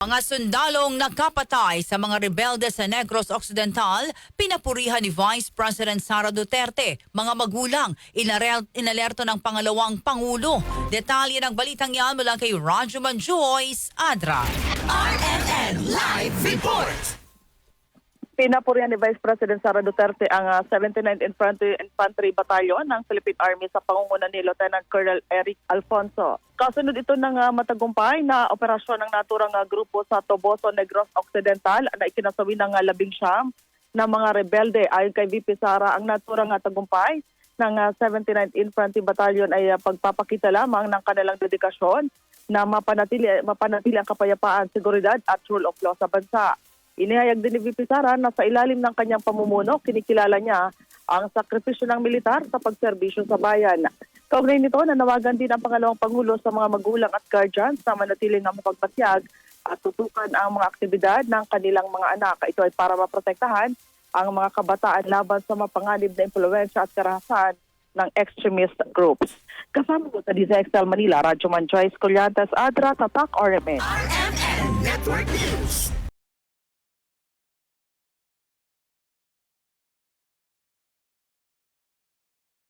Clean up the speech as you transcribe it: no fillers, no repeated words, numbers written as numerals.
Mga sundalong nakapatay sa mga rebelde sa Negros Occidental, pinapurihan ni Vice President Sara Duterte. Mga magulang, inalerto ng pangalawang Pangulo. Detalye ng balitang yan mula kay Rajuman Joyce Adra. RNN Live Report! Pinapurihan ni Vice President Sara Duterte ang 79th Infantry Battalion ng Philippine Army sa pangunguna ni Lieutenant Colonel Eric Alfonso. Kasunod ito ng matagumpay na operasyon ng naturang grupo sa Toboso, Negros Occidental na ikinasawi ng 19 na mga rebelde. Ayon kay VP Sara, ang naturang tagumpay ng 79th Infantry Battalion ay pagpapakita lamang ng kanilang dedikasyon na mapanatili ang kapayapaan, seguridad at rule of law sa bansa. Inihayag din ni VP Sara na sa ilalim ng kanyang pamumuno, kinikilala niya ang sakripisyo ng militar sa pagserbisyo sa bayan. Kaugnay nito, nanawagan din ang pangalawang Pangulo sa mga magulang at guardians na manatiling ang mapagpatyag at tutukan ang mga aktibidad ng kanilang mga anak. Ito ay para maprotektahan ang mga kabataan laban sa mapanganib na impluwensya at karahasan ng extremist groups. Kasama ko sa DZXL Manila, Rajuman Joyce Collantes Adra, Tatak, RMN. RNN Network News!